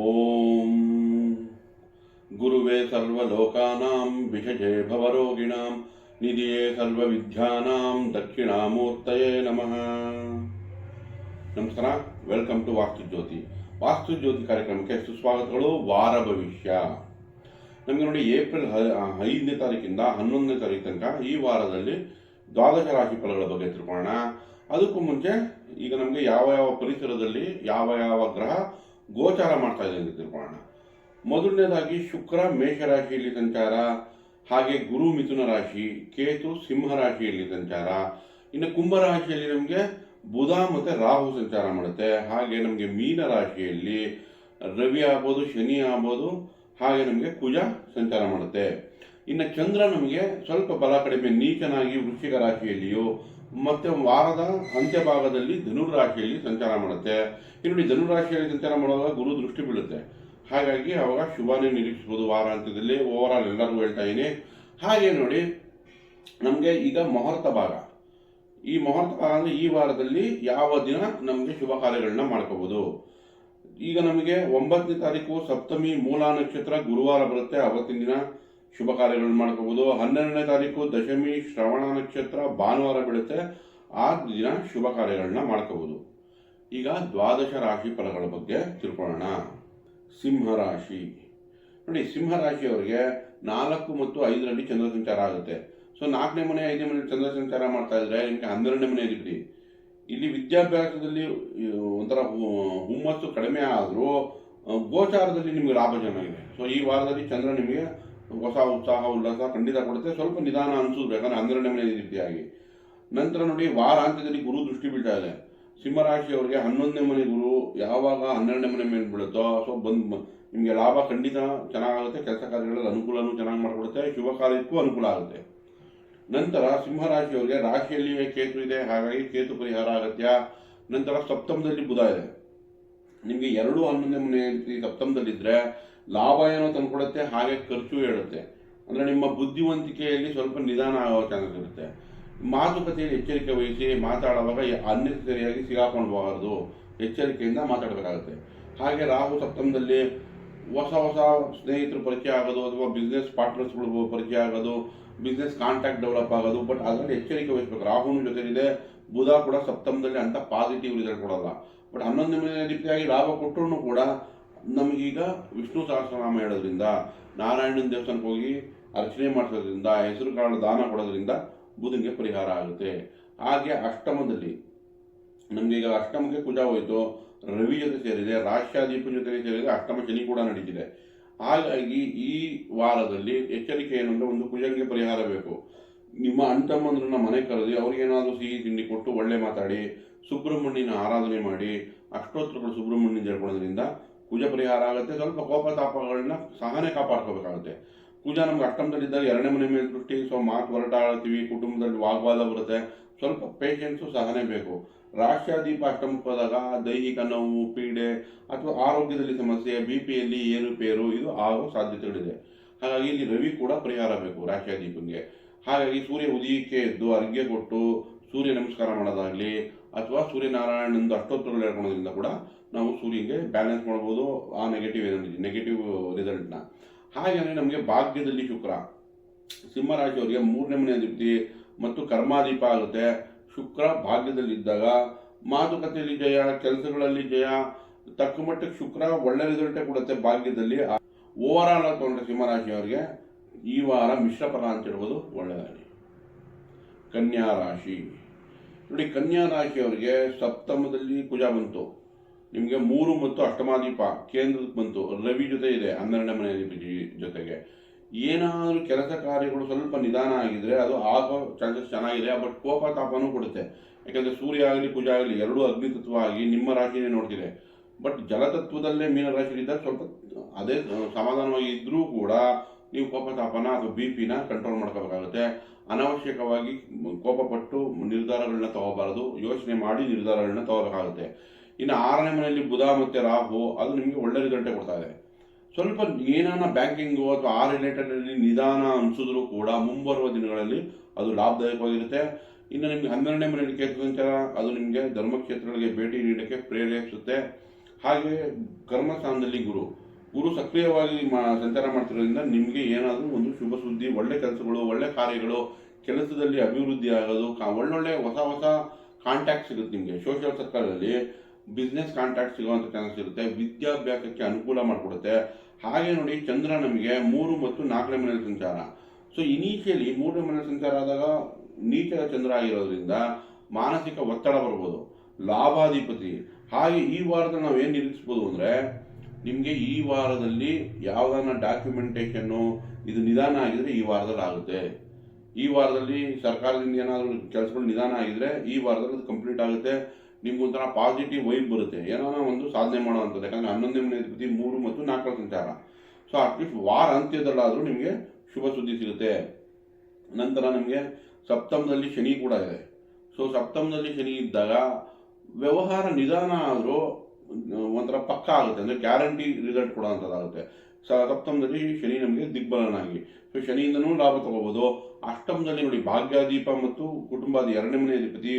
ಓಂ ಗುರುವೇ ಸರ್ವಲೋಕಾನಾಂ ವಿಷಜೇ ಭವರೋಗಿಣಾಂ ನಿಧಿಯೇ ಸರ್ವವಿದ್ಯಾನಾಂ ದಕ್ಷಿಣಾಮೂರ್ತಯೇ ನಮಃ. ನಮಸ್ಕಾರ, ವೆಲ್ಕಮ್ ಟು ವಾಸ್ತುಜ್ಯೋತಿ. ವಾಸ್ತುಜ್ಯೋತಿ ಕಾರ್ಯಕ್ರಮಕ್ಕೆ ಸುಸ್ವಾಗತಗಳು. ವಾರ ಭವಿಷ್ಯ ನಮಗೆ ನೋಡಿ, ಏಪ್ರಿಲ್ 5ನೇ ತಾರೀಕಿಂದ 11ನೇ ತಾರೀಕು ತನಕ ಈ ವಾರದಲ್ಲಿ ದ್ವಾದಶ ರಾಶಿ ಫಲಗಳ ಬಗ್ಗೆ ತಿಳ್ಕೊಳ್ಳೋಣ. ಅದಕ್ಕೂ ಮುಂಚೆ ಈಗ ನಮಗೆ ಯಾವ ಯಾವ ಪರಿಸರದಲ್ಲಿ ಯಾವ ಯಾವ ಗ್ರಹ ಗೋಚಾರ ಮಾಡ್ತಾ ಇದೆ ಅಂತ ತಿಳ್ಕೊಳ್ಳೋಣ. ಮೊದಲನೇದಾಗಿ ಶುಕ್ರ ಮೇಷರಾಶಿಯಲ್ಲಿ ಸಂಚಾರ, ಹಾಗೆ ಗುರು ಮಿಥುನ ರಾಶಿ, ಕೇತು ಸಿಂಹ ರಾಶಿಯಲ್ಲಿ ಸಂಚಾರ. ಇನ್ನು ಕುಂಭ ರಾಶಿಯಲ್ಲಿ ನಮಗೆ ಬುಧ ಮತ್ತು ರಾಹು ಸಂಚಾರ ಮಾಡುತ್ತೆ. ಹಾಗೆ ನಮಗೆ ಮೀನ ರಾಶಿಯಲ್ಲಿ ರವಿ ಆಗ್ಬೋದು, ಶನಿ ಆಗ್ಬೋದು, ಹಾಗೆ ನಮಗೆ ಕುಜ ಸಂಚಾರ ಮಾಡುತ್ತೆ. ಇನ್ನು ಚಂದ್ರ ನಮಗೆ ಸ್ವಲ್ಪ ಬಲ ಕಡಿಮೆ ನೀಚನಾಗಿ ವೃಶ್ಚಿಕ ರಾಶಿಯಲ್ಲಿಯೂ ಮತ್ತೆ ವಾರದ ಅಂತ್ಯಭಾಗದಲ್ಲಿ ಧನುರಾಶಿಯಲ್ಲಿ ಸಂಚಾರ ಮಾಡುತ್ತೆ. ನೋಡಿ, ಧನುರಾಶಿಯಲ್ಲಿ ಸಂಚಾರ ಮಾಡುವಾಗ ಗುರು ದೃಷ್ಟಿ ಬೀಳುತ್ತೆ. ಹಾಗಾಗಿ ಅವಾಗ ಶುಭನೇ ನಿರೀಕ್ಷಿಸಬಹುದು ವಾರ ಅಂತ್ಯದಲ್ಲಿ. ಓವರ್ ಆಲ್ ಎಲ್ಲರಿಗೂ ಹೇಳ್ತಾ ಇದ್ದೀನಿ. ಹಾಗೆ ನೋಡಿ, ನಮಗೆ ಈಗ ಮುಹೂರ್ತ ಭಾಗ. ಈ ಮುಹೂರ್ತ ಭಾಗ ಅಂದರೆ ಈ ವಾರದಲ್ಲಿ ಯಾವ ದಿನ ನಮಗೆ ಶುಭ ಕಾರ್ಯಗಳನ್ನ ಮಾಡ್ಕೋಬಹುದು. ಈಗ ನಮಗೆ 9ನೇ ತಾರೀಕು ಸಪ್ತಮಿ ಮೂಲಾ ನಕ್ಷತ್ರ ಗುರುವಾರ ಬರುತ್ತೆ. ಅವತ್ತಿನ ದಿನ ಶುಭ ಕಾರ್ಯಗಳನ್ನು ಮಾಡ್ಕೋಬಹುದು. 12ನೇ ತಾರೀಕು ದಶಮಿ ಶ್ರವಣ ನಕ್ಷತ್ರ ಭಾನುವಾರ ಬೀಳುತ್ತೆ. ಆ ದಿನ ಶುಭ ಕಾರ್ಯಗಳನ್ನ ಮಾಡ್ಕೋಬಹುದು. ಈಗ ದ್ವಾದಶ ರಾಶಿ ಫಲಗಳ ಬಗ್ಗೆ ತಿಳ್ಕೊಳ್ಳೋಣ. ಸಿಂಹ ರಾಶಿ ನೋಡಿ, ಸಿಂಹ ರಾಶಿಯವರಿಗೆ 4 ಮತ್ತು 5ರಲ್ಲಿ ಚಂದ್ರ ಸಂಚಾರ ಆಗುತ್ತೆ. ಸೊ 4ನೇ ಮನೆ 5ನೇ ಮನೆ ಚಂದ್ರ ಸಂಚಾರ ಮಾಡ್ತಾ ಇದ್ರೆ ನಿಮಗೆ 12ನೇ ಮನೆ ಅಧಿಪತಿ. ಇಲ್ಲಿ ವಿದ್ಯಾಭ್ಯಾಸದಲ್ಲಿ ಒಂಥರ ಹುಮ್ಮಸ್ಸು ಕಡಿಮೆ ಆದರೂ ಗೋಚಾರದಲ್ಲಿ ನಿಮಗೆ ಲಾಭ ಚೆನ್ನಾಗಿದೆ. ಸೊ ಈ ವಾರದಲ್ಲಿ ಚಂದ್ರ ನಿಮಗೆ ಹೊಸ ಉತ್ಸಾಹ ಉಲ್ಲಾಸ ಖಂಡಿತ ಕೊಡುತ್ತೆ. ಸ್ವಲ್ಪ ನಿಧಾನ ಅನಿಸಿದ್ರು, ಯಾಕಂದ್ರೆ 12ನೇ ಮನೆ ರೀತಿಯಾಗಿ. ನಂತರ ನೋಡಿ, ವಾರಾಂತ್ಯದಲ್ಲಿ ಗುರು ದೃಷ್ಟಿ ಬೀಳ್ತಾ ಇದೆ. ಸಿಂಹರಾಶಿಯವರಿಗೆ 11ನೇ ಮನೆ ಗುರು ಯಾವಾಗ 12ನೇ ಮನೆ ಮೇಲೆ ಬೀಳುತ್ತೋ ಸೊ ನಿಮಗೆ ಲಾಭ ಖಂಡಿತ ಚೆನ್ನಾಗುತ್ತೆ. ಕೆಲಸ ಕಾರ್ಯಗಳಲ್ಲಿ ಅನುಕೂಲನೂ ಚೆನ್ನಾಗಿ ಮಾಡಿಕೊಡುತ್ತೆ. ಶುಭ ಕಾರ್ಯಕ್ಕೂ ಅನುಕೂಲ ಆಗುತ್ತೆ. ನಂತರ ಸಿಂಹರಾಶಿಯವರಿಗೆ ರಾಶಿಯಲ್ಲಿಯೇ ಕೇತು ಇದೆ. ಹಾಗಾಗಿ ಕೇತು ಪರಿಹಾರ ಅಗತ್ಯ. ನಂತರ ಸಪ್ತಮದಲ್ಲಿ ಬುಧ ಇದೆ. ನಿಮಗೆ 2, 11ನೇ ಮನೆ ಸಪ್ತಮದಲ್ಲಿದ್ದರೆ ಲಾಭ ಏನೋ ತಂದುಕೊಡುತ್ತೆ, ಹಾಗೆ ಖರ್ಚು ಹೇಳುತ್ತೆ. ಅಂದರೆ ನಿಮ್ಮ ಬುದ್ಧಿವಂತಿಕೆಯಲ್ಲಿ ಸ್ವಲ್ಪ ನಿಧಾನ ಆಗೋ ಚಾನ್ಸಸ್ ಇರುತ್ತೆ. ಮಾತುಕತೆಯಲ್ಲಿ ಎಚ್ಚರಿಕೆ ವಹಿಸಿ. ಮಾತಾಡುವಾಗ ಅನ್ನೆಸರಿಯಾಗಿ ಸಿಗಾಕೊಂಡ್ಬಾರದು, ಎಚ್ಚರಿಕೆಯಿಂದ ಮಾತಾಡಬೇಕಾಗುತ್ತೆ. ಹಾಗೆ ರಾಹು ಸಪ್ತಮದಲ್ಲಿ ಹೊಸ ಸ್ನೇಹಿತರು ಪರಿಚಯ ಆಗೋದು, ಅಥವಾ ಬಿಸ್ನೆಸ್ ಪಾರ್ಟ್ನರ್ಸ್ಗಳು ಪರಿಚಯ ಆಗೋದು, ಬಿಸ್ನೆಸ್ ಕಾಂಟ್ಯಾಕ್ಟ್ ಡೆವಲಪ್ ಆಗೋದು. ಬಟ್ ಅದರಲ್ಲಿ ಎಚ್ಚರಿಕೆ ವಹಿಸಬೇಕು. ರಾಹುನ ಜೊತೆಲಿದೆ. ಬುಧ ಕೂಡ ಸಪ್ತಮದಲ್ಲಿ ಅಂತ ಪಾಸಿಟಿವ್ ರಿಸಲ್ಟ್ ಕೊಡಲ್ಲ. ಬಟ್ 11ನೇ ಮನೆ ರೀತಿಯಾಗಿ ಲಾಭ ಕೊಟ್ಟರು ಕೂಡ ನಮಗೀಗ ವಿಷ್ಣು ಸಹಸ್ರನಾಮ ಹೇಳೋದ್ರಿಂದ, ನಾರಾಯಣನ ದೇವಸ್ಥಾನಕ್ಕೆ ಹೋಗಿ ಅರ್ಚನೆ ಮಾಡಿಸೋದ್ರಿಂದ, ಹೆಸರು ಕಾಳು ದಾನ ಕೊಡೋದ್ರಿಂದ ಬುಧನಿಗೆ ಪರಿಹಾರ ಆಗುತ್ತೆ. ಹಾಗೆ ಅಷ್ಟಮದಲ್ಲಿ ನಮಗೀಗ ಅಷ್ಟಮಕ್ಕೆ ಕುಜ ಹೋಯಿತು, ರವಿ ಜೊತೆ ಸೇರಿದೆ, ರಾಶ್ಯಾದೀಪನ ಜೊತೆ ಸೇರಿದೆ, ಅಷ್ಟಮ ಶನಿ ಕೂಡ ನಡೀತಿದೆ. ಹಾಗಾಗಿ ಈ ವಾರದಲ್ಲಿ ಎಚ್ಚರಿಕೆ ಏನಂದ್ರೆ, ಒಂದು ಕುಜಂಗೆ ಪರಿಹಾರ ಬೇಕು. ನಿಮ್ಮ ಅಣ್ತಮ್ಮಂದ್ರನ್ನ ಮನೆ ಕರೆದಿ ಅವ್ರಿಗೇನಾದರೂ ಸಿಹಿ ತಿಂಡಿ ಕೊಟ್ಟು ಒಳ್ಳೆ ಮಾತಾಡಿ ಸುಬ್ರಹ್ಮಣ್ಯನ ಆರಾಧನೆ ಮಾಡಿ ಅಷ್ಟೋತ್ತರಗಳು ಸುಬ್ರಹ್ಮಣ್ಯನ ಹೇಳ್ಕೊಳ್ಳೋದ್ರಿಂದ ಕುಜ ಪರಿಹಾರ ಆಗುತ್ತೆ. ಸ್ವಲ್ಪ ಕೋಪ ತಾಪಗಳನ್ನ ಸಹನೆ ಕಾಪಾಡ್ಕೋಬೇಕಾಗುತ್ತೆ. ಕುಜ ನಮ್ಗೆ ಅಷ್ಟಮದಲ್ಲಿದ್ದಾಗ 2ನೇ ಮನೆ ಮೇಲೆ ದೃಷ್ಟಿ. ಸೊ ಮಾತು ಹೊರಟಾಡ್ತೀವಿ, ಕುಟುಂಬದಲ್ಲಿ ವಾಗ್ವಾದ ಬರುತ್ತೆ. ಸ್ವಲ್ಪ ಪೇಷನ್ಸು ಸಹನೆ ಬೇಕು. ರಾಶ್ಯಾದೀಪ ಅಷ್ಟಮಕ್ಕೆ ಹೋದಾಗ ದೈಹಿಕ ನೋವು, ಪೀಡೆ ಅಥವಾ ಆರೋಗ್ಯದಲ್ಲಿ ಸಮಸ್ಯೆ, ಬಿಪಿಯಲ್ಲಿ ಏರುಪೇರು ಇದು ಆಗೋ ಸಾಧ್ಯತೆಗಳಿದೆ. ಹಾಗಾಗಿ ಇಲ್ಲಿ ರವಿ ಕೂಡ ಪರಿಹಾರ ಬೇಕು ರಾಶ್ಯಾದೀಪಂಗೆ. ಹಾಗಾಗಿ ಸೂರ್ಯ ಉದಯಕ್ಕೆ ಎದ್ದು ಅರ್ಘ್ಯ ಕೊಟ್ಟು ಸೂರ್ಯ ನಮಸ್ಕಾರ ಮಾಡೋದಾಗಲಿ, ಅಥವಾ ಸೂರ್ಯನಾರಾಯಣಂದು ಅಷ್ಟೋತ್ತರಗಳು ಹೇಳ್ಕೊಳೋದ್ರಿಂದ ಕೂಡ ನಾವು ಸೂರ್ಯಗೆ ಬ್ಯಾಲೆನ್ಸ್ ಮಾಡ್ಬೋದು ಆ ನೆಗೆಟಿವ್ ರಿಸಲ್ಟ್ನ. ಹಾಗೆಯೇ ನಮಗೆ ಭಾಗ್ಯದಲ್ಲಿ ಶುಕ್ರ ಸಿಂಹರಾಶಿಯವರಿಗೆ 3ನೇ ಮನೆ ಅಧಿಪತಿ ಮತ್ತು ಕರ್ಮಾದೀಪ ಆಗುತ್ತೆ. ಶುಕ್ರ ಭಾಗ್ಯದಲ್ಲಿದ್ದಾಗ ಮಾತುಕತೆಯಲ್ಲಿ ಜಯ, ಕೆಲಸಗಳಲ್ಲಿ ಜಯ, ತಕ್ಕ ಮಟ್ಟಕ್ಕೆ ಶುಕ್ರ ಒಳ್ಳೆ ರಿಸಲ್ಟೇ ಕೊಡುತ್ತೆ ಭಾಗ್ಯದಲ್ಲಿ. ಓವರ್ ಆಲ್ ತಗೊಂಡ್ರೆ ಸಿಂಹರಾಶಿಯವರಿಗೆ ಈ ವಾರ ಮಿಶ್ರ ಫಲ ಅಂತ ಹೇಳ್ಬೋದು, ಒಳ್ಳೆಯದಾಗಿ. ಕನ್ಯಾ ರಾಶಿ ನೋಡಿ, ಕನ್ಯಾ ರಾಶಿಯವರಿಗೆ ಸಪ್ತಮದಲ್ಲಿ ಕುಜ ಬಂತು. ನಿಮಗೆ 3 ಮತ್ತು ಅಷ್ಟಮಾದೀಪ ಕೇಂದ್ರಕ್ಕೆ ಬಂತು. ರವಿ ಜೊತೆ ಇದೆ 12ನೇ ಮನೆ ಜೊತೆಗೆ. ಏನಾದರೂ ಕೆಲಸ ಕಾರ್ಯಗಳು ಸ್ವಲ್ಪ ನಿಧಾನ ಆಗಿದ್ರೆ ಅದು ಆಗೋ ಚಾನ್ಸಸ್ ಚೆನ್ನಾಗಿದೆ. ಬಟ್ ಕೋಪ ತಾಪನೂ ಕೊಡುತ್ತೆ. ಯಾಕಂದರೆ ಸೂರ್ಯ ಆಗಲಿ ಕುಜ ಆಗಲಿ ಎರಡೂ ಅಗ್ನಿತತ್ವ ಆಗಿ ನಿಮ್ಮ ರಾಶಿನೇ ನೋಡ್ತಿದೆ. ಬಟ್ ಜಲತತ್ವದಲ್ಲೇ ಮೀನರಾಶಿಲಿದ್ದಾಗ ಸ್ವಲ್ಪ ಅದೇ ಸಮಾಧಾನವಾಗಿ ಇದ್ರೂ ಕೂಡ ನೀವು ಕೋಪ ತಾಪನ ಅಥವಾ BP-ನ ಕಂಟ್ರೋಲ್ ಮಾಡ್ಕೋಬೇಕಾಗುತ್ತೆ. ಅನಾವಶ್ಯಕವಾಗಿ ಕೋಪಪಟ್ಟು ನಿರ್ಧಾರಗಳನ್ನ ತಗೋಬಾರದು. ಯೋಚನೆ ಮಾಡಿ ನಿರ್ಧಾರಗಳನ್ನ ತಗೋಬೇಕಾಗುತ್ತೆ. ಇನ್ನು 6ನೇ ಮನೆಯಲ್ಲಿ ಬುಧ ಮತ್ತು ರಾಹು ಅದು ನಿಮಗೆ ಒಳ್ಳೆ ರಿಸಲ್ಟೇ ಕೊಡ್ತಾ ಇದೆ. ಸ್ವಲ್ಪ ಏನಾನ ಬ್ಯಾಂಕಿಂಗು ಅಥವಾ ಆ ರಿಲೇಟೆಡಲ್ಲಿ ನಿಧಾನ ಅನಿಸಿದ್ರು ಕೂಡ ಮುಂಬರುವ ದಿನಗಳಲ್ಲಿ ಅದು ಲಾಭದಾಯಕವಾಗಿರುತ್ತೆ. ಇನ್ನು ನಿಮಗೆ 12ನೇ ಮನೆಯಲ್ಲಿ ಕೇತು ಸಂಚಾರ ಅದು ನಿಮಗೆ ಧರ್ಮಕ್ಷೇತ್ರಗಳಿಗೆ ಭೇಟಿ ನೀಡೋಕ್ಕೆ ಪ್ರೇರೇಪಿಸುತ್ತೆ. ಹಾಗೆ ಕರ್ಮಸ್ಥಾನದಲ್ಲಿ ಗುರು ಸಕ್ರಿಯವಾಗಿ ಸಂಚಾರ ಮಾಡ್ತಿರೋದ್ರಿಂದ ನಿಮಗೆ ಏನಾದರೂ ಒಂದು ಶುಭ ಸುದ್ದಿ, ಒಳ್ಳೆ ಕೆಲಸಗಳು, ಒಳ್ಳೆ ಕಾರ್ಯಗಳು, ಕೆಲಸದಲ್ಲಿ ಅಭಿವೃದ್ಧಿ ಆಗೋದು, ಒಳ್ಳೊಳ್ಳೆ ಹೊಸ ಕಾಂಟ್ಯಾಕ್ಟ್ ಸಿಗುತ್ತೆ ನಿಮಗೆ. ಸೋಷಿಯಲ್ ಸರ್ಕಲಲ್ಲಿ ಬಿಸ್ನೆಸ್ ಕಾಂಟ್ಯಾಕ್ಟ್ ಸಿಗುವಂಥ ಚಾನ್ಸ್ ಇರುತ್ತೆ. ವಿದ್ಯಾಭ್ಯಾಸಕ್ಕೆ ಅನುಕೂಲ ಮಾಡಿಕೊಡುತ್ತೆ. ಹಾಗೆ ನೋಡಿ, ಚಂದ್ರ ನಮಗೆ 3 ಮತ್ತು 4ನೇ ಮನೆಯಲ್ಲಿ ಸಂಚಾರ. ಸೊ ಇನಿಷಿಯಲಿ 3ನೇ ಮನೆಯಲ್ಲಿ ಸಂಚಾರ ಆದಾಗ ನೀಚ ಚಂದ್ರ ಆಗಿರೋದ್ರಿಂದ ಮಾನಸಿಕ ಒತ್ತಡ ಬರ್ಬೋದು. ಲಾಭಾಧಿಪತಿ. ಹಾಗೆ ಈ ವಾರದಲ್ಲಿ ನಾವು ಏನು ನಿರೀಕ್ಷಿಸ್ಬೋದು ಅಂದರೆ, ನಿಮಗೆ ಈ ವಾರದಲ್ಲಿ ಯಾವುದನ್ನ ಡಾಕ್ಯುಮೆಂಟೇಷನ್ನು ಇದು ನಿಧಾನ ಆಗಿದ್ರೆ ಈ ವಾರದಲ್ಲಿ ಆಗುತ್ತೆ. ಈ ವಾರದಲ್ಲಿ ಸರ್ಕಾರದಿಂದ ಏನಾದರೂ ಕೆಲಸಗಳು ನಿಧಾನ ಆಗಿದ್ರೆ ಈ ವಾರದಲ್ಲಿ ಅದು ಕಂಪ್ಲೀಟ್ ಆಗುತ್ತೆ. ನಿಮ್ಗೊಂಥರ ಪಾಸಿಟಿವ್ ವೈಬ್ ಬರುತ್ತೆ, ಏನಾರ ಒಂದು ಸಾಧನೆ ಮಾಡುವಂಥದ್ದು. ಯಾಕಂದರೆ 11ನೇ ಮನೆ ಅಧಿಪತಿ 3 ಮತ್ತು 4ರ ಸಂಚಾರ. ಸೊ ಅಟ್ಲೀಸ್ಟ್ ವಾರ ಅಂತ್ಯದಲ್ಲಾದರೂ ನಿಮಗೆ ಶುಭ ಸುದ್ದಿ ಸಿಗುತ್ತೆ. ನಂತರ ನಿಮಗೆ ಸಪ್ತಮದಲ್ಲಿ ಶನಿ ಕೂಡ ಇದೆ. ಸೊ ಸಪ್ತಮದಲ್ಲಿ ಶನಿ ಇದ್ದಾಗ ವ್ಯವಹಾರ ನಿಧಾನ ಆದರೂ ಒಂಥರ ಪಕ್ಕ ಆಗುತ್ತೆ, ಅಂದರೆ ಗ್ಯಾರಂಟಿ ರಿಸಲ್ಟ್ ಕೊಡೋವಂಥದ್ದಾಗುತ್ತೆ. ಸಪ್ತಮದಲ್ಲಿ ಶನಿ ನಮಗೆ ದಿಗ್ಬಲನಾಗಿ, ಸೊ ಶನಿಯಿಂದನೂ ಲಾಭ ತಗೋಬೋದು. ಅಷ್ಟಮದಲ್ಲಿ ನೋಡಿ, ಭಾಗ್ಯಾದೀಪ ಮತ್ತು ಕುಟುಂಬದ 2ನೇ ಮನೆ ಅಧಿಪತಿ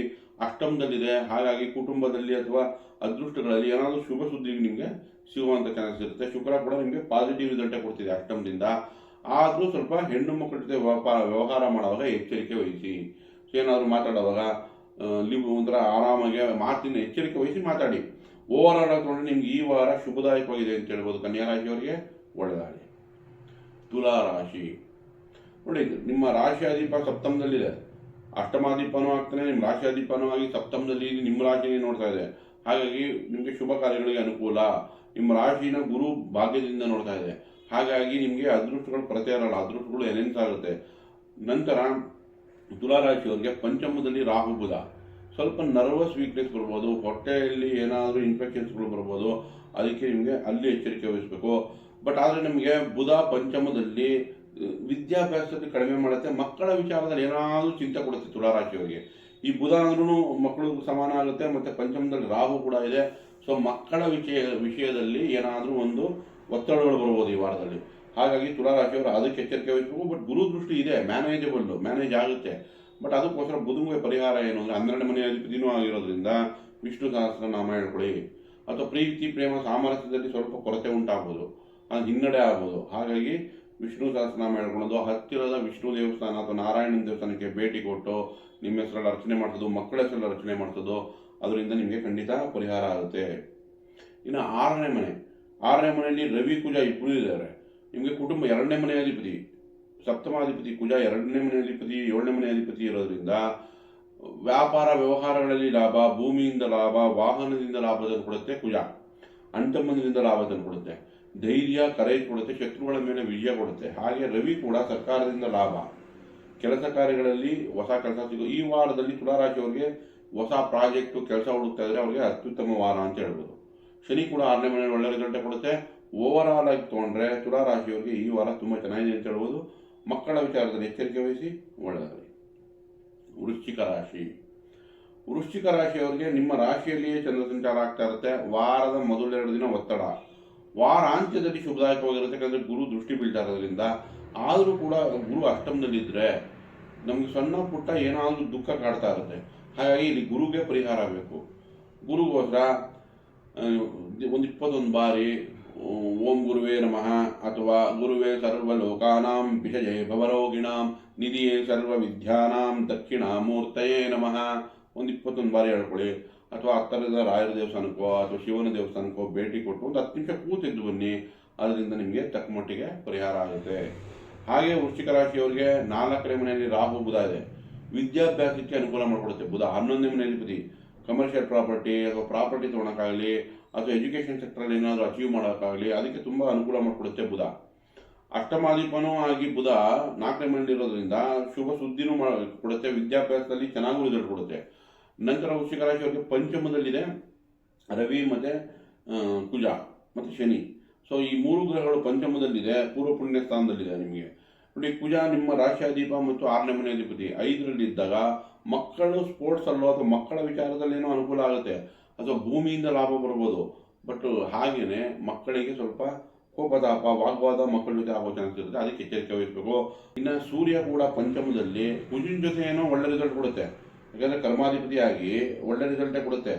ಅಷ್ಟಮದಲ್ಲಿದೆ. ಹಾಗಾಗಿ ಕುಟುಂಬದಲ್ಲಿ ಅಥವಾ ಅದೃಷ್ಟಗಳಲ್ಲಿ ಏನಾದರೂ ಶುಭ ಸುದ್ದಿ ನಿಮಗೆ ಸಿಗುವಂಥ ಚಾನ್ಸ್ ಇರುತ್ತೆ. ಶುಕ್ರ ಕೂಡ ನಿಮಗೆ ಪಾಸಿಟಿವ್ ರಿಸಲ್ಟೇ ಕೊಡ್ತಿದೆ ಅಷ್ಟಮದಿಂದ. ಆದರೂ ಸ್ವಲ್ಪ ಹೆಣ್ಣು ಮಕ್ಕಳ ಜೊತೆ ವ್ಯವಹಾರ ಮಾಡುವಾಗ ಎಚ್ಚರಿಕೆ ವಹಿಸಿ. ಸೊ ಏನಾದರೂ ಮಾತಾಡುವಾಗ ನೀವು ಒಂಥರ ಆರಾಮಾಗಿ ಮಾತಿನ ಎಚ್ಚರಿಕೆ ವಹಿಸಿ ಮಾತಾಡಿ. ಓವರ್ ಆಲ್ ತಗೊಂಡ್ರೆ ನಿಮ್ಗೆ ಈ ವಾರ ಶುಭದಾಯಕವಾಗಿದೆ ಅಂತ ಹೇಳ್ಬೋದು. ಕನ್ಯಾ ರಾಶಿಯವರಿಗೆ ಒಳ್ಳೆಯದಾಗಲಿ. ತುಲಾ ರಾಶಿ ನೋಡಿ, ನಿಮ್ಮ ರಾಶಿಯಾಧಿಪ ಸಪ್ತಮದಲ್ಲಿದೆ, ಅಷ್ಟಮಾಧಿಪನೂ ಆಗ್ತಾನೆ, ನಿಮ್ಮ ರಾಶಿಯಾಧಿಪನೂ ಆಗಿ ಸಪ್ತಮದಲ್ಲಿ ನಿಮ್ಮ ರಾಶಿನೇ ನೋಡ್ತಾ ಇದೆ. ಹಾಗಾಗಿ ನಿಮಗೆ ಶುಭ ಕಾರ್ಯಗಳಿಗೆ ಅನುಕೂಲ. ನಿಮ್ಮ ರಾಶಿನ ಗುರು ಭಾಗ್ಯದಿಂದ ನೋಡ್ತಾ ಇದೆ. ಹಾಗಾಗಿ ನಿಮಗೆ ಅದೃಷ್ಟಗಳು ಕೊರತೆ ಇರಲ್ಲ, ಅದೃಷ್ಟಗಳು ಎನೆನ್ಸ್ ಆಗುತ್ತೆ. ನಂತರ ತುಲಾರಾಶಿಯವರಿಗೆ ಪಂಚಮದಲ್ಲಿ ರಾಹು ಬುಧ, ಸ್ವಲ್ಪ ನರ್ವಸ್ ವೀಕ್ನೆಸ್ ಬರ್ಬೋದು, ಹೊಟ್ಟೆಯಲ್ಲಿ ಏನಾದರೂ ಇನ್ಫೆಕ್ಷನ್ಸ್ಗಳು ಬರ್ಬೋದು. ಅದಕ್ಕೆ ನಿಮಗೆ ಅಲ್ಲಿ ಎಚ್ಚರಿಕೆ ವಹಿಸಬೇಕು. ಬಟ್ ಆದರೆ ನಮಗೆ ಬುಧ ಪಂಚಮದಲ್ಲಿ ವಿದ್ಯಾಭ್ಯಾಸದಲ್ಲಿ ಕಡಿಮೆ ಮಾಡುತ್ತೆ. ಮಕ್ಕಳ ವಿಚಾರದಲ್ಲಿ ಏನಾದರೂ ಚಿಂತೆ ಕೊಡುತ್ತೆ ತುಲಾರಾಶಿಯವರಿಗೆ. ಈ ಬುಧ ಅಂದ್ರೂ ಮಕ್ಕಳು ಸಮಾನ ಆಗುತ್ತೆ, ಮತ್ತು ಪಂಚಮದಲ್ಲಿ ರಾಹು ಕೂಡ ಇದೆ. ಸೊ ಮಕ್ಕಳ ವಿಷಯದಲ್ಲಿ ಏನಾದರೂ ಒಂದು ಒತ್ತಡಗಳು ಬರ್ಬೋದು ಈ ವಾರದಲ್ಲಿ. ಹಾಗಾಗಿ ತುಲಾರಾಶಿಯವರು ಅದಕ್ಕೆ ಎಚ್ಚರಿಕೆ ವಹಿಸಬೇಕು. ಬಟ್ ಗುರು ದೃಷ್ಟಿ ಇದೆ, ಮ್ಯಾನೇಜ್ ಆಗುತ್ತೆ. ಬಟ್ ಅದಕ್ಕೋಸ್ಕರ ಬುಧನಿಗೆ ಪರಿಹಾರ ಏನು ಅಂದರೆ, 12ನೇ ಮನೆ ಅಧಿಪತಿನೂ ಆಗಿರೋದ್ರಿಂದ ವಿಷ್ಣು ಸಹಸ್ರನಾಮ ಹೇಳ್ಕೊಳ್ಳಿ. ಅಥವಾ ಪ್ರೀತಿ ಪ್ರೇಮ ಸಾಮರಸ್ಯದಲ್ಲಿ ಸ್ವಲ್ಪ ಕೊರತೆ ಉಂಟಾಗ್ಬೋದು, ಅದು ಹಿನ್ನಡೆ ಆಗ್ಬೋದು. ಹಾಗಾಗಿ ವಿಷ್ಣು ಸಹಸ್ರನಾಮ ಹೇಳ್ಕೊಳ್ಳೋದು, ಹತ್ತಿರದ ವಿಷ್ಣು ದೇವಸ್ಥಾನ ಅಥವಾ ನಾರಾಯಣನ ದೇವಸ್ಥಾನಕ್ಕೆ ಭೇಟಿ ಕೊಟ್ಟು ನಿಮ್ಮ ಹೆಸರಲ್ಲಿ ಅರ್ಚನೆ ಮಾಡಿಸೋದು, ಮಕ್ಕಳ ಹೆಸರಲ್ಲಿ ಅರ್ಚನೆ ಮಾಡಿಸೋದು, ಅದರಿಂದ ನಿಮಗೆ ಖಂಡಿತ ಪರಿಹಾರ ಆಗುತ್ತೆ. ಇನ್ನು 6ನೇ ಮನೆಯಲ್ಲಿ ರವಿ ಕುಜ ಇಬ್ಬರು ಇದ್ದಾರೆ. ನಿಮಗೆ ಕುಟುಂಬ 2ನೇ ಮನೆ ಅಧಿಪತಿ, ಸಪ್ತಮಾಧಿಪತಿ ಕುಜ 2ನೇ ಮನೆ ಅಧಿಪತಿ 7ನೇ ಮನೆ ಅಧಿಪತಿ ಇರೋದ್ರಿಂದ ವ್ಯಾಪಾರ ವ್ಯವಹಾರಗಳಲ್ಲಿ ಲಾಭ, ಭೂಮಿಯಿಂದ ಲಾಭ, ವಾಹನದಿಂದ ಲಾಭ ತಂದು ಕೊಡುತ್ತೆ ಕುಜ. ಅಂಟಮ್ಮನದಿಂದ ಲಾಭ ತಂದು ಕೊಡುತ್ತೆ, ಧೈರ್ಯ ಕರೇಜ್ ಕೊಡುತ್ತೆ, ಶತ್ರುಗಳ ಮೇಲೆ ವಿಜಯ ಕೊಡುತ್ತೆ. ಹಾಗೆ ರವಿ ಕೂಡ ಸರ್ಕಾರದಿಂದ ಲಾಭ, ಕೆಲಸ ಕಾರ್ಯಗಳಲ್ಲಿ ಹೊಸ ಕೆಲಸ ಸಿಗೋ. ಈ ವಾರದಲ್ಲಿ ತುಲಾರಾಶಿಯವರಿಗೆ ಹೊಸ ಪ್ರಾಜೆಕ್ಟು ಕೆಲಸ ಹುಡುಕ್ತಾ ಇದ್ರೆ ಅವರಿಗೆ ಅತ್ಯುತ್ತಮ ವಾರ ಅಂತ ಹೇಳ್ಬೋದು. ಶನಿ ಕೂಡ 6ನೇ ಮನೆಯಲ್ಲಿ ಒಳ್ಳೆ ರಿಸಲ್ಟ್ ಕೊಡುತ್ತೆ. ಓವರ್ ಆಲ್ ಆಗಿ ತೊಗೊಂಡ್ರೆ ತುಲಾರಾಶಿಯವರಿಗೆ ಈ ವಾರ ತುಂಬ ಚೆನ್ನಾಗಿದೆ ಅಂತ ಹೇಳ್ಬೋದು. ಮಕ್ಕಳ ವಿಚಾರದಲ್ಲಿ ಎಚ್ಚರಿಕೆ ವಹಿಸಿ, ಒಳ್ಳೆಯದಾಗಲಿ. ವೃಶ್ಚಿಕ ರಾಶಿಯವರಿಗೆ ನಿಮ್ಮ ರಾಶಿಯಲ್ಲಿಯೇ ಚಂದ್ರ ಸಂಚಾರ ಆಗ್ತಾ ಇರುತ್ತೆ. ವಾರದ ಮೊದಲೆರಡು ದಿನ ಒತ್ತಡ, ವಾರಾಂತ್ಯದಲ್ಲಿ ಶುಭದಾಯಕವಾಗಿರುತ್ತೆ. ಯಾಕಂದರೆ ಗುರು ದೃಷ್ಟಿ ಬೀಳ್ತಾ ಇರೋದ್ರಿಂದ. ಆದರೂ ಕೂಡ ಗುರು ಅಷ್ಟಮದಲ್ಲಿದ್ದರೆ ನಮಗೆ ಸಣ್ಣ ಪುಟ್ಟ ಏನಾದರೂ ದುಃಖ ಕಾಡ್ತಾ ಇರುತ್ತೆ. ಹಾಗಾಗಿ ಇಲ್ಲಿ ಗುರುಗೆ ಪರಿಹಾರ ಆಗಬೇಕು. ಗುರುಗೋಸ್ಕರ ಒಂದು 21 ಬಾರಿ ಓಂ ಗುರುವೇ ನಮಃ ಅಥವಾ ಗುರುವೇ ಸರ್ವಲೋಕಾನಾಂ ವಿಷಯೇ ಭವರೋಗಿಣಾಂ ನಿಧಿಯೇ ಸರ್ವ ವಿದ್ಯಾನಾಂ ದಕ್ಷಿಣಾಮೂರ್ತಯೇ ನಮಃ ಒಂದು 21 ಬಾರಿ ಹೇಳ್ಕೊಳ್ಳಿ. ಅಥವಾ ಹತ್ತಿರದ ರಾಯರ ದೇವಸ್ಥಾನಕ್ಕೋ ಅಥವಾ ಶಿವನ ದೇವಸ್ಥಾನಕ್ಕೋ ಭೇಟಿ ಕೊಟ್ಟು ಒಂದು 10 ನಿಮಿಷ ಕೂತಿದ್ದು ಬನ್ನಿ. ಅದರಿಂದ ನಿಮಗೆ ತಕ್ಕ ಮಟ್ಟಿಗೆ ಪರಿಹಾರ ಆಗುತ್ತೆ. ಹಾಗೆ ವೃಶ್ಚಿಕ ರಾಶಿಯವರಿಗೆ 4ನೇ ಮನೆಯಲ್ಲಿ ರಾಹು ಬುಧ ಇದೆ. ವಿದ್ಯಾಭ್ಯಾಸಕ್ಕೆ ಅನುಕೂಲ ಮಾಡಿಕೊಡುತ್ತೆ ಬುಧ. 11ನೇ ಮನೆ ಅಧಿಪತಿ, ಕಮರ್ಷಿಯಲ್ ಪ್ರಾಪರ್ಟಿ ಅಥವಾ ಪ್ರಾಪರ್ಟಿ ತೊಗೊಳಕ್ಕಾಗಲಿ ಅಥವಾ ಎಜುಕೇಷನ್ ಸೆಕ್ಟರಲ್ಲಿ ಏನಾದರೂ ಅಚೀವ್ ಮಾಡೋಕ್ಕಾಗಲಿ ಅದಕ್ಕೆ ತುಂಬ ಅನುಕೂಲ ಮಾಡಿಕೊಡುತ್ತೆ ಬುಧ. ಅಷ್ಟಮಾಧಿಪನೂ ಆಗಿ ಬುಧ 4ನೇ ಮನೆಯಲ್ಲಿ ಇರೋದ್ರಿಂದ ಶುಭ ಸುದ್ದಿನೂ ಕೊಡುತ್ತೆ. ವಿದ್ಯಾಭ್ಯಾಸದಲ್ಲಿ ಚೆನ್ನಾಗೂ ರಿಸಲ್ಟ್ ಕೊಡುತ್ತೆ. ನಂತರ ವೃಶ್ಚಿಕ ರಾಶಿಯವರಿಗೆ ಪಂಚಮದಲ್ಲಿದೆ ರವಿ ಮತ್ತು ಕುಜ ಮತ್ತು ಶನಿ. ಸೊ ಈ 3 ಗ್ರಹಗಳು ಪಂಚಮದಲ್ಲಿದೆ, ಪೂರ್ವ ಪುಣ್ಯ ಸ್ಥಾನದಲ್ಲಿದೆ. ನಿಮಗೆ ನೋಡಿ, ಕುಜ ನಿಮ್ಮ ರಾಶಿಯಾಧಿಪ ಮತ್ತು 6ನೇ ಮನೆ ಅಧಿಪತಿ 5ರಲ್ಲಿ ಇದ್ದಾಗ ಮಕ್ಕಳು ಸ್ಪೋರ್ಟ್ಸ್ ಅಲ್ಲೋ ಅಥವಾ ಮಕ್ಕಳ ವಿಚಾರದಲ್ಲೇನೋ ಅನುಕೂಲ ಆಗುತ್ತೆ, ಅಥವಾ ಭೂಮಿಯಿಂದ ಲಾಭ ಬರ್ಬೋದು. ಬಟ್ ಹಾಗೆಯೇ ಮಕ್ಕಳಿಗೆ ಸ್ವಲ್ಪ ಕೋಪತಾಪ ವಾಗ್ವಾದ ಮಕ್ಕಳ ಜೊತೆ ಆಗೋ ಚಾನ್ಸ್ ಇರುತ್ತೆ. ಅದಕ್ಕೆ ಎಚ್ಚರಿಕೆ ವಹಿಸಬೇಕು. ಇನ್ನು ಸೂರ್ಯ ಕೂಡ ಪಂಚಮದಲ್ಲಿ ಕುಜಿನ ಜೊತೆ ಏನೋ ಒಳ್ಳೆ ರಿಸಲ್ಟ್ ಕೊಡುತ್ತೆ. ಯಾಕಂದರೆ ಕರ್ಮಾಧಿಪತಿಯಾಗಿ ಒಳ್ಳೆ ರಿಸಲ್ಟೇ ಕೊಡುತ್ತೆ.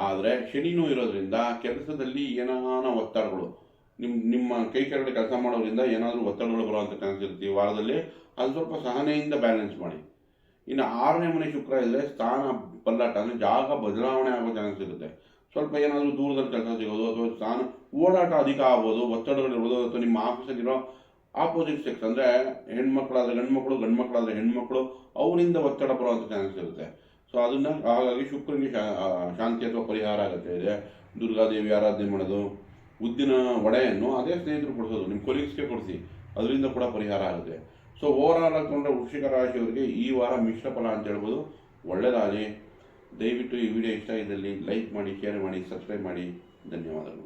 ಆದರೆ ಶನಿನೂ ಇರೋದ್ರಿಂದ ಕೆಲಸದಲ್ಲಿ ಏನಾನ ಒತ್ತಡಗಳು ನಿಮ್ಮ ಕೈ ಕೆಳಗಡೆ ಕೆಲಸ ಮಾಡೋದ್ರಿಂದ ಏನಾದರೂ ಒತ್ತಡಗಳು ಬರುವಂಥ ಚಾನ್ಸ್ ಇರುತ್ತೆ ಈ ವಾರದಲ್ಲಿ. ಅದು ಸ್ವಲ್ಪ ಸಹನೆಯಿಂದ ಬ್ಯಾಲೆನ್ಸ್ ಮಾಡಿ. ಇನ್ನು 6ನೇ ಮನೆ ಶುಕ್ರ ಇದ್ದರೆ ಸ್ಥಾನ ಪಲ್ಲಾಟ ಅಂದರೆ ಜಾಗ ಬದಲಾವಣೆ ಆಗೋ ಚಾನ್ಸ್ ಇರುತ್ತೆ. ಸ್ವಲ್ಪ ಏನಾದರೂ ದೂರದಲ್ಲಿ ಕೆಲಸ ಸಿಗೋದು ಅಥವಾ ಸ್ಥಾನ ಓಡಾಟ ಅಧಿಕ ಆಗ್ಬೋದು, ಒತ್ತಡಗಳಿರ್ಬೋದು, ಅಥವಾ ನಿಮ್ಮ ಆಫೀಸಲ್ಲಿರೋ ಆಪೋಸಿಟ್ ಸೆಕ್ಸ್ ಅಂದರೆ ಹೆಣ್ಮಕ್ಳಾದರೆ ಗಂಡ್ಮಕ್ಳು, ಗಂಡ್ಮಕ್ಳಾದರೆ ಹೆಣ್ಮಕ್ಳು, ಅವರಿಂದ ಒತ್ತಡ ಬರುವಂಥ ಚಾನ್ಸ್ ಇರುತ್ತೆ. ಸೊ ಅದನ್ನು ಹಾಗಾಗಿ ಶುಕ್ರನಿಗೆ ಶಾಂತಿ ಅಥವಾ ಪರಿಹಾರ ಆಗುತ್ತೆ ಇದೆ. ದುರ್ಗಾದೇವಿ ಆರಾಧನೆ ಮಾಡೋದು, ಉದ್ದಿನ ವಡೆಯನ್ನು ಅದೇ ಸ್ನೇಹಿತರು ಕೊಡಿಸೋದು, ನಿಮ್ಮ ಕೊಲೀಗ್ಸ್ಗೆ ಕೊಡಿಸಿ, ಅದರಿಂದ ಕೂಡ ಪರಿಹಾರ ಆಗುತ್ತೆ. ಸೊ ಓವರಾಲ್ ಆಗಿಕೊಂಡ್ರೆ ವೃಶ್ಚಿಕ ರಾಶಿಯವರಿಗೆ ಈ ವಾರ ಮಿಶ್ರ ಫಲ ಅಂತ ಹೇಳ್ಬೋದು. ಒಳ್ಳೆಯದಾಗಲಿ. ದಯವಿಟ್ಟು ಈ ವಿಡಿಯೋ ಇಷ್ಟ ಇದ್ದಲ್ಲಿ ಲೈಕ್ ಮಾಡಿ, ಶೇರ್ ಮಾಡಿ, ಸಬ್ಸ್ಕ್ರೈಬ್ ಮಾಡಿ. ಧನ್ಯವಾದಗಳು.